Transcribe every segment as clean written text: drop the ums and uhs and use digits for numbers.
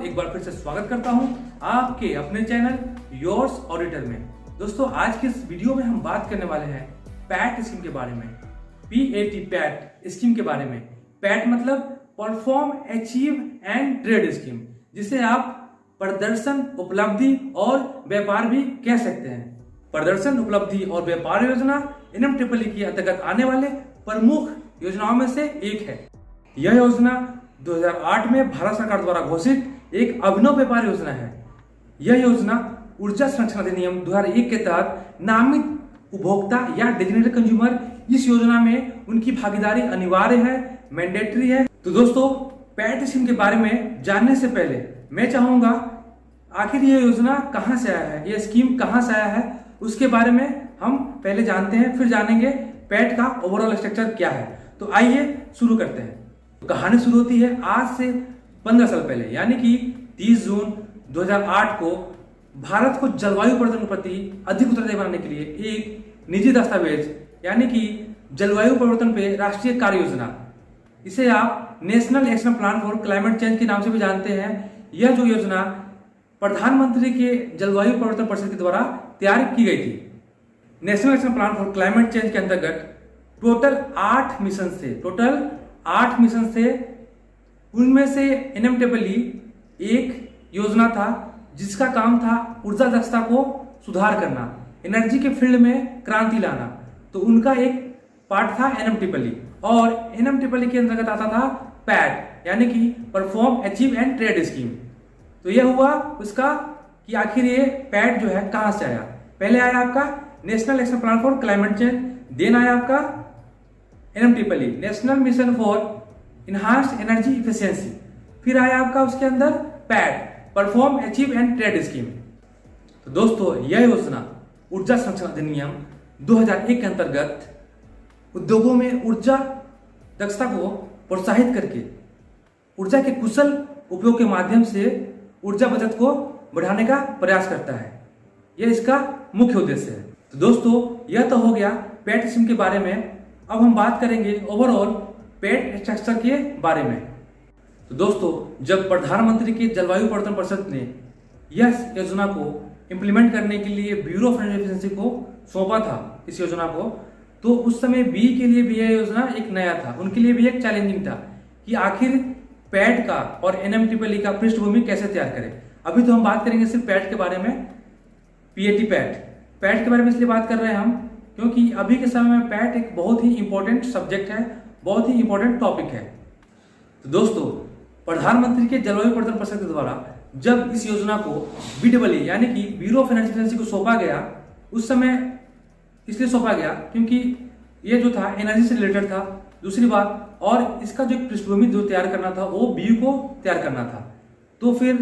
एक बार फिर से स्वागत करता हूं आपके अपने चैनल योर्स ऑडिटर में। दोस्तों आज के इस वीडियो में हम बात करने वाले हैं पैट स्कीम के बारे में। PAT पैट स्कीम के बारे में। पैट मतलब perform, achieve and trade scheme, जिसे आप प्रदर्शन, उपलब्धि और व्यापार भी कह सकते हैं। प्रदर्शन, उपलब्धि और व्यापार योजना NMEEE के अंतर्गत आने वाले प्रमुख योजनाओं में से एक है। यह योजना 2008 में भारत सरकार द्वारा घोषित एक अभिनव व्यापार योजना है। यह योजना ऊर्जा संरक्षण अधिनियम 2001 के तहत नामित उपभोक्ता या डेजिग्नेटेड कंज्यूमर इस योजना में उनकी भागीदारी अनिवार्य है, मैंडेटरी है। तो दोस्तों पैट स्कीम के बारे में जानने से पहले मैं चाहूंगा आखिर यह योजना कहां से आया है, यह स्कीम कहां से आया है, उसके बारे में हम पहले जानते हैं, फिर जानेंगे पैट का ओवरऑल स्ट्रक्चर क्या है। तो आइए शुरू करते हैं। तो कहानी शुरू होती है आज से 15 साल पहले, यानी कि 30 जून 2008 को भारत को जलवायु परिवर्तन के प्रति अधिक उत्तरदायी बनाने के लिए एक निजी दस्तावेज, यानी कि जलवायु परिवर्तन पे राष्ट्रीय कार्य योजना, इसे आप national action plan for climate change के नाम से भी जानते हैं। यह जो योजना प्रधानमंत्री के जलवायु परिवर्तन परिषद के द्वारा तैयार की गई थी। National action plan for climate change के अंतर्गत टोटल 8 मिशन थे। उनमें से NMEEE एक योजना था जिसका काम था ऊर्जा दक्षता को सुधार करना, एनर्जी के फील्ड में क्रांति लाना। तो उनका एक पार्ट था NMEEE, और NMEEE के अंतर्गत आता था पैट, यानी कि perform, achieve and trade scheme. तो यह हुआ उसका कि आखिर ये पैट जो है कहां से आया। पहले आया आपका national action plan for climate change, then आया आपका NMEEE, national mission for enhanced energy efficiency, फिर आया आपका उसके अंदर PAT, perform, achieve and trade scheme. तो दोस्तों यह योजना ऊर्जा संरक्षण अधिनियम 2001 के अंतर्गत उद्योगों में ऊर्जा दक्षता को प्रोत्साहित करके ऊर्जा के कुशल उपयोग के माध्यम से ऊर्जा बचत को बढ़ाने का प्रयास करता है। यह इसका मुख्य उद्देश्य है। तो दोस्तों यह तो हो गया पैट स्कीम के बारे में। अब हम बात करेंगे ओवरऑल पैट स्ट्रक्चर के बारे में। तो दोस्तों जब प्रधानमंत्री के जलवायु परिवर्तन परिषद ने यह योजना को इंप्लीमेंट करने के लिए ब्यूरो ऑफ एनर्जी एफिशिएंसी को सौंपा था इस योजना को, तो उस समय बी के लिए भी यह योजना एक नया था, उनके लिए भी एक चैलेंजिंग था कि आखिर पैट का और NMEEE का पृष्ठभूमि कैसे तैयार करें। अभी तो हम बात करेंगे सिर्फ पैट के बारे में, PAT पैट के बारे में इसलिए बात कर रहे हैं हम क्योंकि अभी के समय में पैट एक बहुत ही इंपॉर्टेंट सब्जेक्ट है, बहुत ही इंपॉर्टेंट टॉपिक है। तो दोस्तों प्रधानमंत्री के जलवायु परिवर्तन परिषद के द्वारा जब इस योजना को BEE यानी कि ब्यूरो ऑफ एनर्जी एफिशिएंसी को सौंपा गया, उस समय इसलिए सौंपा गया क्योंकि ये जो था एनर्जी से रिलेटेड था, दूसरी बात, और इसका जो पृष्ठभूमि जो तैयार करना था वो BU को तैयार करना था। तो फिर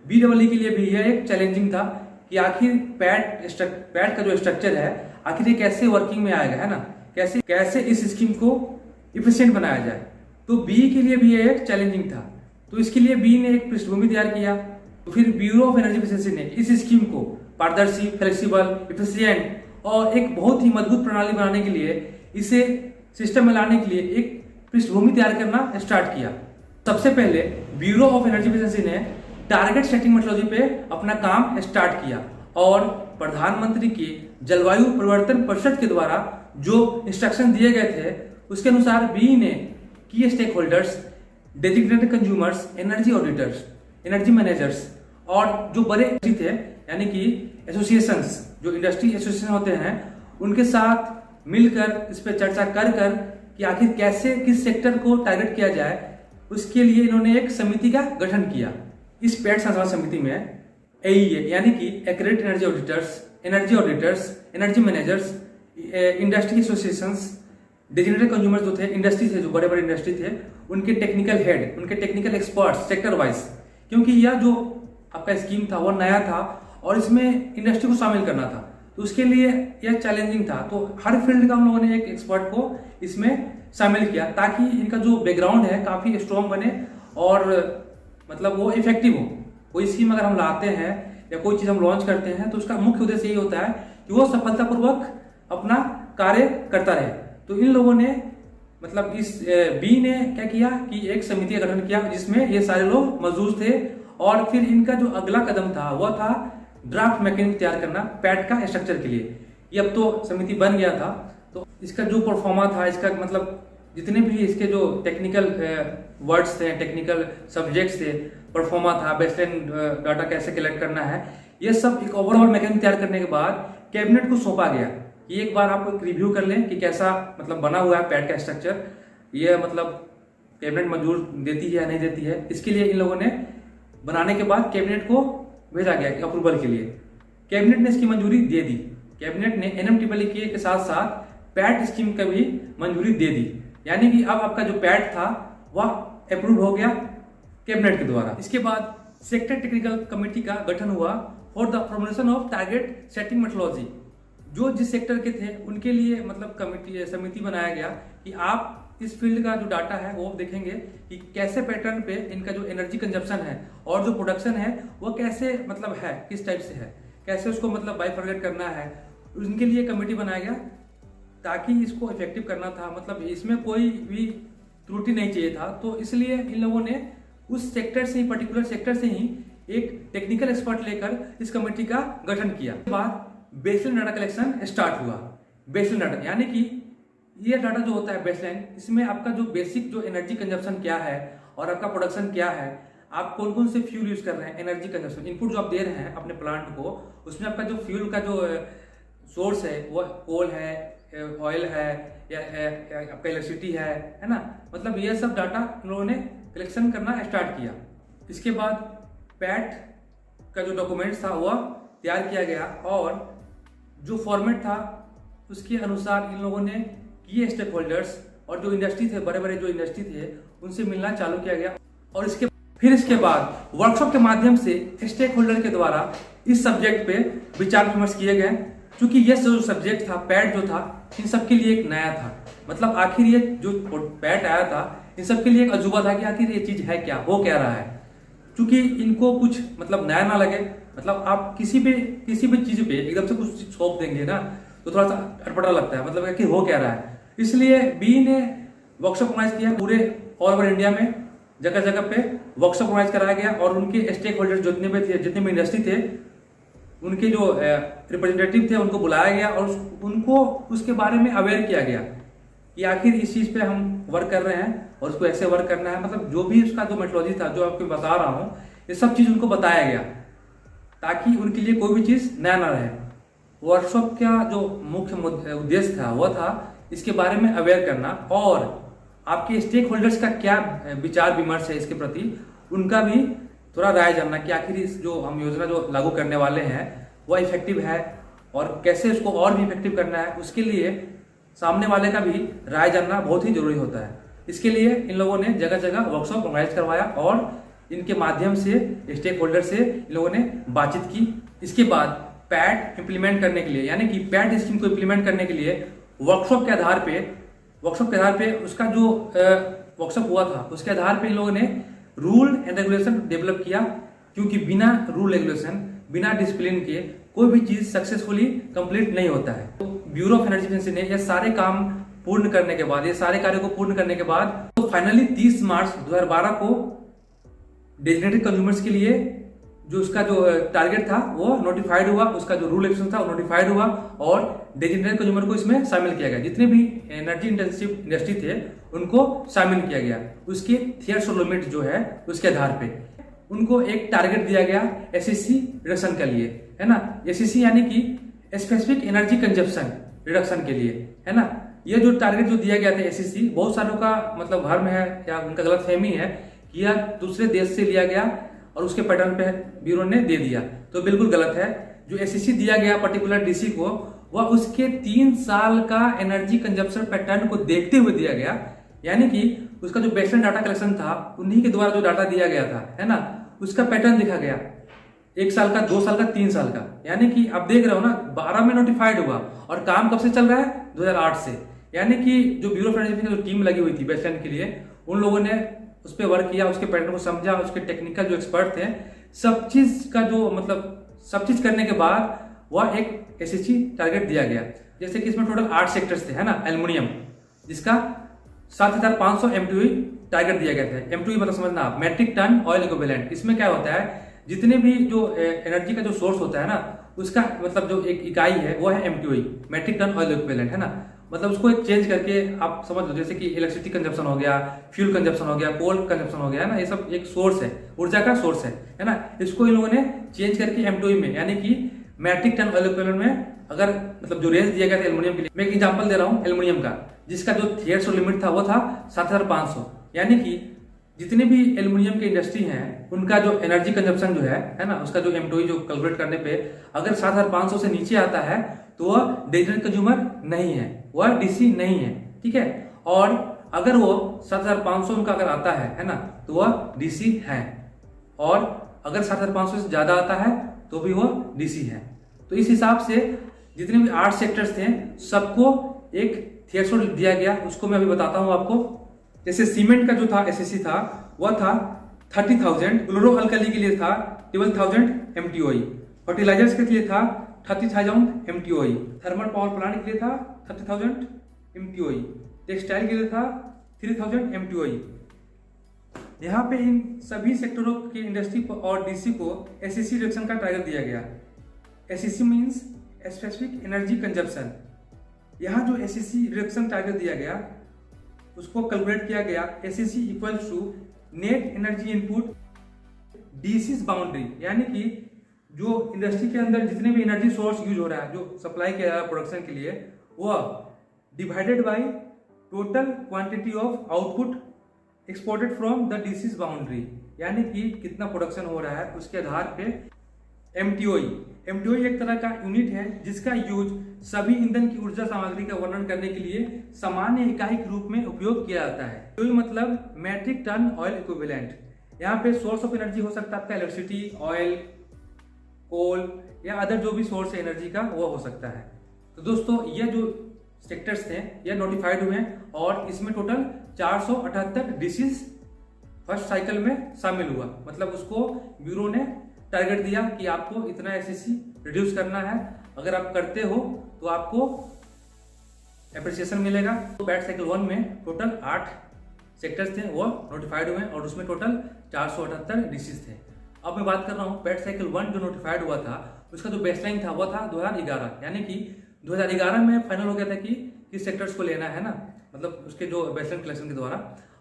BEE के लिए भी यह एक चैलेंजिंग था कि आखिर पैट का जो स्ट्रक्चर है आखिर ये कैसे वर्किंग में आएगा, है ना, कैसे इस स्कीम को इफिशिएंट बनाया जाए। तो बी के लिए भी ये एक चैलेंजिंग था। तो इसके लिए बी ने एक पृष्ठभूमि तैयार किया। तो फिर ब्यूरो ऑफ एनर्जी एफिशिएंसी ने इस स्कीम को पारदर्शी, फ्लेक्सिबल, इफिशिएंट और एक बहुत ही मजबूत प्रणाली बनाने के लिए, इसे सिस्टम में लाने के लिए एक पृष्ठभूमि तैयार करना स्टार्ट किया। सबसे पहले ब्यूरो ऑफ एनर्जी एफिशिएंसी ने टारगेट सेटिंग मेथोडोलॉजी पे अपना काम स्टार्ट किया, और प्रधानमंत्री के जलवायु परिवर्तन परिषद के द्वारा जो इंस्ट्रक्शन दिए गए थे उसके अनुसार बी ने की stakeholders, designated consumers, energy auditors, energy managers और जो बड़े थे यानी कि एसोसिएशंस, जो इंडस्ट्री एसोसिएशन होते हैं, उनके साथ मिलकर इस पर चर्चा कर कि आखिर कैसे किस सेक्टर को टारगेट किया जाए, उसके लिए इन्होंने एक समिति का गठन किया। इस पैट संचालन समिति में AEA यानी कि accredited energy auditors, energy managers, industry associations, designated consumers जो थे, इंडस्ट्री थे, जो बड़े बड़े इंडस्ट्री थे, उनके टेक्निकल हेड, उनके टेक्निकल एक्सपर्ट्स सेक्टर वाइज, क्योंकि यह जो आपका स्कीम था वो नया था और इसमें इंडस्ट्री को शामिल करना था, तो उसके लिए यह चैलेंजिंग था। तो हर फील्ड का हम लोगों ने एक एक्सपर्ट को इसमें शामिल किया ताकि इनका जो बैकग्राउंड है काफी स्ट्रॉन्ग बने और मतलब वो इफेक्टिव हो। कोई स्कीम अगर हम लाते हैं या कोई चीज हम लॉन्च करते हैं तो उसका मुख्य उद्देश्य यही होता है कि वो सफलतापूर्वक अपना कार्य करता रहे। तो इन लोगों ने मतलब इस बी ने क्या किया कि एक समिति का गठन किया जिसमें ये सारे लोग मौजूद थे और फिर इनका जो अगला कदम था वह था ड्राफ्ट मैकेनिज्म तैयार करना पैड का स्ट्रक्चर के लिए। ये अब तो समिति बन गया था, तो इसका जो परफॉर्मा था, इसका मतलब जितने भी इसके जो टेक्निकल वर्ड्स थे, टेक्निकल सब्जेक्ट्स थे, परफॉर्मा था, बेसलाइन डाटा कैसे कलेक्ट करना है, ये सब एक ओवरऑल मैकेनिज्म तैयार करने के बाद कैबिनेट को सौंपा गया कि एक बार आप एक रिव्यू कर लें कि कैसा मतलब बना हुआ है पैड का स्ट्रक्चर, ये मतलब कैबिनेट मंजूर देती है या नहीं देती है। इसके लिए इन लोगों ने बनाने के बाद कैबिनेट को भेजा गया अप्रूवल के लिए। कैबिनेट ने इसकी मंजूरी दे दी। कैबिनेट ने NMEEE के साथ साथ पैड स्कीम का भी मंजूरी दे दी, यानी कि अब आपका जो पैड था वह अप्रूव हो गया कैबिनेट के द्वारा। इसके बाद सेक्टर टेक्निकल कमेटी का गठन हुआ for the formulation of target setting methodology. जो जिस सेक्टर के थे उनके लिए मतलब कमेटी समिति बनाया गया कि आप इस फील्ड का जो डाटा है वो देखेंगे कि कैसे पैटर्न पे इनका जो एनर्जी कंजप्शन है और जो प्रोडक्शन है वो कैसे मतलब है, किस टाइप से है, कैसे उसको मतलब बाइफर्केट करना है। उनके लिए कमेटी बनाया गया ताकि इसको इफेक्टिव करना था, मतलब इसमें कोई भी त्रुटि नहीं चाहिए था। तो इसलिए इन लोगों ने उस सेक्टर से ही, पर्टिकुलर सेक्टर से ही एक टेक्निकल एक्सपर्ट लेकर इस कमेटी का गठन किया। उसके बाद बेसलाइन डाटा कलेक्शन स्टार्ट हुआ। बेसलाइन डाटा यानी कि ये डाटा जो होता है बेसलाइन, इसमें आपका जो बेसिक जो एनर्जी कंजप्शन क्या है और आपका प्रोडक्शन क्या है, आप कौन कौन से फ्यूल यूज कर रहे हैं, एनर्जी कंजप्शन इनपुट जो आप दे रहे हैं अपने प्लांट को, उसमें आपका जो फ्यूल का जो सोर्स है वो कोल है, ऑयल है या आपका इलेक्ट्रिसिटी है ना, मतलब ये सब डाटा इन लोगों ने कलेक्शन करना स्टार्ट किया। इसके बाद पैट का जो डॉक्यूमेंट्स था वह तैयार किया गया और जो फॉर्मेट था उसके अनुसार इन लोगों ने की स्टेक होल्डर्स और जो इंडस्ट्री थे, बड़े बड़े जो इंडस्ट्री थे, उनसे मिलना चालू किया गया। और इसके बाद वर्कशॉप के माध्यम से स्टेक होल्डर के द्वारा इस सब्जेक्ट पे विचार विमर्श किए गए। क्योंकि ये जो सब्जेक्ट था, पैड जो था, इन सबके लिए एक नया था, मतलब आखिर ये जो पैड आया था इन सबके लिए एक अजूबा था कि आखिर ये चीज है क्या, हो क्या रहा है। क्योंकि इनको कुछ मतलब नया ना लगे, मतलब आप किसी भी चीज पे एकदम से कुछ सौंप देंगे ना तो थोड़ा सा अटपटा लगता है, मतलब कि हो क्या रहा है। इसलिए बी ने वर्कशॉप ऑर्गेनाइज किया, पूरे ऑल ओवर इंडिया में जगह जगह पे वर्कशॉप ऑर्गेनाइज कराया गया और उनके स्टेक होल्डर जितने भी थे, जितने भी इंडस्ट्री थे, उनके जो रिप्रेजेंटेटिव थे उनको बुलाया गया और उनको उसके बारे में अवेयर किया गया कि आखिर इस चीज पे हम वर्क कर रहे हैं और उसको ऐसे वर्क करना है, मतलब जो भी उसका जो मेथोडोलॉजी था, जो आपको बता रहा हूँ, ये सब चीज उनको बताया गया ताकि उनके लिए कोई भी चीज नया ना रहे। वर्कशॉप का जो मुख्य उद्देश्य था वह था इसके बारे में अवेयर करना और आपके स्टेक होल्डर्स का क्या विचार विमर्श है इसके प्रति, उनका भी थोड़ा राय जानना कि आखिर इस जो हम योजना जो लागू करने वाले हैं वह इफेक्टिव है और कैसे उसको और भी इफेक्टिव करना है, उसके लिए सामने वाले का भी राय जानना बहुत ही जरूरी होता है। इसके लिए इन लोगों ने जगह जगह वर्कशॉप ऑर्गेनाइज करवाया और इनके माध्यम से स्टेक होल्डर से इन लोगों ने बातचीत की। इसके बाद पैड इंप्लीमेंट करने के लिए, यानी कि पैड स्कीम को इंप्लीमेंट करने के लिए वर्कशॉप के आधार पे उसका जो वर्कशॉप हुआ था उसके आधार पे इन लोगों ने रूल एंड रेगुलेशन डेवलप किया। क्योंकि बिना रूल रेगुलेशन, बिना डिसिप्लिन के कोई भी चीज सक्सेसफुली कंप्लीट नहीं होता है। तो ब्यूरो ऑफ एनर्जी एफिशिएंसी ने ये सारे काम पूर्ण करने के बाद, ये सारे कार्यों को पूर्ण करने के बाद तो फाइनली 30 मार्च 2012 को डेजिग्नेटेड कंज्यूमर्स के लिए जो उसका जो टारगेट था वो नोटिफाइड हुआ, उसका जो रूल एक्शन था वो नोटिफाइड हुआ और डेजिग्नेटेड कंज्यूमर को इसमें शामिल किया गया। जितने भी एनर्जी इंटेंसिव इंडस्ट्री थे उनको शामिल किया गया। उसके थ्रेशोल्ड लिमिट जो है उसके आधार पे उनको एक टारगेट दिया गया एसईसी रिडक्शन के लिए, है ना। एसईसी यानी कि स्पेसिफिक एनर्जी कंजप्शन रिडक्शन के लिए, है ना। ये जो टारगेट जो दिया गया था एसईसी, बहुत सारों का मतलब भ्रम है या उनका गलतफहमी है कि यह दूसरे देश से लिया गया और उसके पैटर्न पे ब्यूरो ने दे दिया, तो बिल्कुल गलत है। जो एसईसी दिया गया पर्टिकुलर डीसी को, वह उसके 3 साल का एनर्जी कंजप्शन पैटर्न को देखते हुए दिया गया, यानी कि उसका जो बेसलाइन डाटा कलेक्शन था उन्हीं के द्वारा जो डाटा दिया गया था, है ना, उसका पैटर्न दिखा गया 1 साल का, 2 साल का, 3 साल का। यानी कि आप देख रहे हो ना, 12 में नोटिफाइड हुआ और काम कब से चल रहा है, 2008 से। यानी कि जो ब्यूरो ऑफ एनर्जी की जो टीम लगी हुई थी बेसलाइन के लिए, उन लोगों ने उस पर वर्क किया, उसके पैटर्न को समझा, उसके टेक्निकल जो एक्सपर्ट थे, सब चीज का जो मतलब सब चीज करने के बाद वह एक एसएससी टारगेट दिया गया। जैसे कि इसमें टोटल 8 सेक्टर्स थे, है ना। एल्युमिनियम जिसका 7500 MTU टारगेट दिया गया था। M2E मतलब समझना आप, मैट्रिक टन ऑयल इक्विवेलेंट। इसमें क्या होता है, जितने भी जो एनर्जी का जो सोर्स होता है ना, उसका मतलब जो एक इकाई है वो है M2E, matric ton oil equivalent, है ना। मतलब उसको एक चेंज करके आप समझ लो, जैसे कि इलेक्ट्रिसिटी कंजप्शन हो गया, फ्यूल कंजप्शन हो गया, कोल कंजप्शन हो गया, है ना। ये सब एक सोर्स है, ऊर्जा का सोर्स है ना। इसको इन लोगों ने चेंज करके M2E में, यानी कि मैट्रिक टन ऑयल इक्विवेलेंट में, अगर मतलब जो रेंज दिया गया था एल्युमिनियम के लिए, मैं एक एग्जांपल दे रहा हूँ एल्युमिनियम का, जिसका जो थ्रेशोल्ड लिमिट था वो था 7500। यानी कि जितने भी एल्युमिनियम के इंडस्ट्री हैं उनका जो एनर्जी कंजप्शन जो है ना, उसका जो M2E जो कैलकुलेट करने पे अगर 7500 से नीचे आता है तो वह डेडिकेटेड कंज्यूमर नहीं है, वह डीसी नहीं है, ठीक है। और अगर वो 7500 उनका अगर आता है ना, तो वह डीसी है। और अगर 7500 से ज्यादा आता है तो भी वह डीसी है। तो इस हिसाब से जितने भी 8 सेक्टर्स थे सबको एक थ्रेशोल्ड दिया गया, उसको मैं अभी बताता हूं आपको। जैसे सीमेंट का जो था एसएससी था वह था 30,000, क्लोरो अल्कली के लिए था 12,000 MTOE, फर्टिलाइजर्स के लिए था 30,000 MTOE, थर्मल पावर प्लांट के लिए था 30,000 MTOE, टेक्सटाइल के लिए था 3,000 MTOE। यहाँ पे इन सभी सेक्टरों के इंडस्ट्री और डीसी को एसएससी रिडक्शन का टारगेट दिया गया। SSC means specific energy consumption. यहाँ जो एसएससी रिडक्शन टारगेट दिया गया उसको कैलकुलेट किया गया, SSC equals to net energy input DC boundary, यानी कि जो इंडस्ट्री के अंदर जितने भी एनर्जी सोर्स यूज हो रहा है जो सप्लाई किया जा रहा है प्रोडक्शन के लिए, वह divided by total quantity of output exported from the DC boundary, यानी कि कितना प्रोडक्शन हो रहा है उसके आधार पे MTOE। MTOE एक तरह का यूनिट है जिसका यूज सभी ईंधन की ऊर्जा सामग्री का वर्णन करने के लिए सामान्य इकाई के रूप में उपयोग किया जाता है। MTOE मतलब मैट्रिक टन ऑयल इक्विवेलेंट। यहाँ पे सोर्स ऑफ एनर्जी हो सकता है आपका इलेक्ट्रिसिटी, ऑयल, कोल या अदर जो भी सोर्स है एनर्जी का वो हो सकता है। तो दोस्तों ये जो सेक्टर्स थे ये नोटिफाइड हुए और इसमें टोटल 478 डिसीज फर्स्ट साइकिल में शामिल हुआ। मतलब उसको ब्यूरो ने टारगेट दिया कि आपको इतना एसएससी रिड्यूस करना है, अगर आप करते हो तो आपको एप्रिसिएशन मिलेगा। तो बैट साइकिल 1 में टोटल 8 सेक्टर्स थे वो नोटिफाइड हुए और उसमें टोटल 478 डिसीज थे। अब मैं बात कर रहा हूँ बैट साइकिल 1 जो नोटिफाइड हुआ था उसका जो बेसलाइन था वो था 2011, यानी कि 2011 में फाइनल हो गया था कि किस सेक्टर्स को लेना है ना, मतलब उसके जो बेसलाइन कलेक्शन के द्वारा।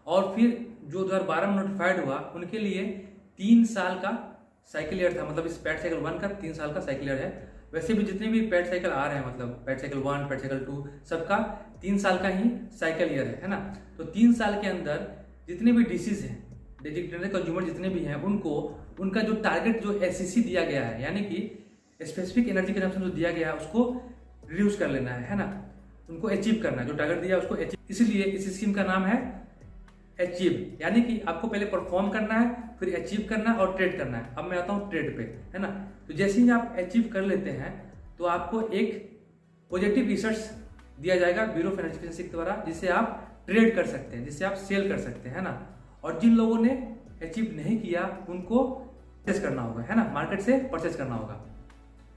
और फिर जो 2012 में नोटिफाइड हुआ उनके लिए 3 साल का साइकिल ईयर था, मतलब इस पैट साइकिल 1 का 3 साल का साइकिल ईयर है। वैसे भी जितने भी पैट साइकिल आ रहे हैं, मतलब पैट साइकिल 1, पैट साइकिल 2 सबका 3 साल का ही साइकिल ईयर है ना। तो 3 साल के अंदर जितने भी डीसीज हैं, डेडिकेटेड कंज्यूमर जितने भी हैं, उनको उनका जो टारगेट जो एसएससी दिया गया है, यानी कि स्पेसिफिक एनर्जी कंजप्शन जो दिया गया है उसको रिड्यूस कर लेना है ना, उनको अचीव करना है, जो टारगेट दिया है उसको अचीव। इसलिए इस स्कीम का नाम है अचीव, यानी कि आपको पहले परफॉर्म करना है, फिर अचीव करना है और ट्रेड करना है। अब मैं आता हूँ ट्रेड पे, है ना। तो जैसे ही आप अचीव कर लेते हैं तो आपको एक पॉजिटिव रिसर्च दिया जाएगा ब्यूरो ऑफ एनर्जी एफिशिएंसी के द्वारा, जिसे आप ट्रेड कर सकते हैं, जिससे आप सेल कर सकते हैं, है ना। और जिन लोगों ने अचीव नहीं किया उनको परचेज करना होगा, है ना, मार्केट से परचेज करना होगा।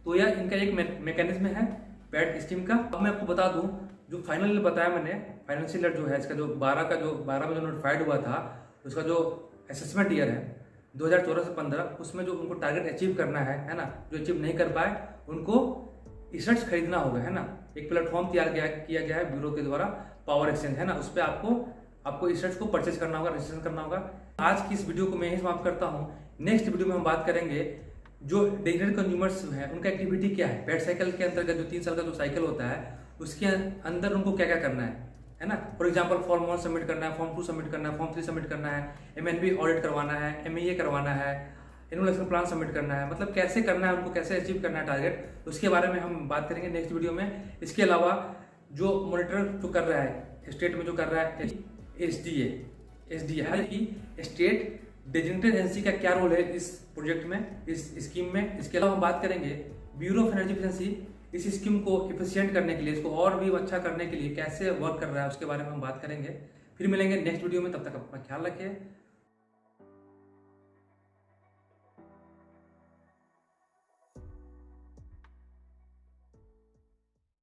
तो यह इनका एक मैकेनिज्म है पैट स्कीम का। अब मैं आपको बता दूं जो फाइनल बताया मैंने, फाइनेंशियल ईयर जो है इसका जो 12 में जो नोटिफाइड हुआ था उसका जो असेसमेंट ईयर है 2014 से 15, उसमें जो उनको टारगेट अचीव करना है ना, जो अचीव नहीं कर पाए उनको इशर्ट्स खरीदना होगा, है ना। एक प्लेटफॉर्म तैयार किया गया है ब्यूरो के द्वारा, पावर एक्सचेंज, है ना, उस पर आपको इशर्ट्स को परचेज करना होगा, रजिस्ट्रेशन करना होगा। आज की इस वीडियो को मैं यही समाप्त करता हूँ। नेक्स्ट वीडियो में हम बात करेंगे जो डेडिकेटेड कंज्यूमर्स हैं उनका एक्टिविटी क्या है, पैट साइकिल के अंतर्गत जो 3 साल का जो साइकिल होता है उसके अंदर उनको क्या क्या करना है ना। फॉर एग्जांपल फॉर्म 1 सबमिट करना है, फॉर्म 2 सबमिट करना है, फॉर्म 3 सबमिट करना है, MNB ऑडिट करवाना है, MEA करवाना है, एनुअल एक्शन प्लान सबमिट करना है, मतलब कैसे करना है, उनको कैसे अचीव करना है टारगेट, उसके बारे में हम बात करेंगे नेक्स्ट वीडियो में। इसके अलावा जो मॉनिटर जो कर रहा है स्टेट में जो कर रहा है SDA है कि स्टेट डेजिग्नेटेड एजेंसी का क्या रोल है इस प्रोजेक्ट में, इस स्कीम में। इसके अलावा हम बात करेंगे ब्यूरो ऑफ एनर्जी एफिशिएंसी इस स्कीम को एफिशिएंट करने के लिए, इसको और भी अच्छा करने के लिए कैसे वर्क कर रहा है उसके बारे में हम बात करेंगे। फिर मिलेंगे नेक्स्ट वीडियो में, तब तक अपना ख्याल रखिए।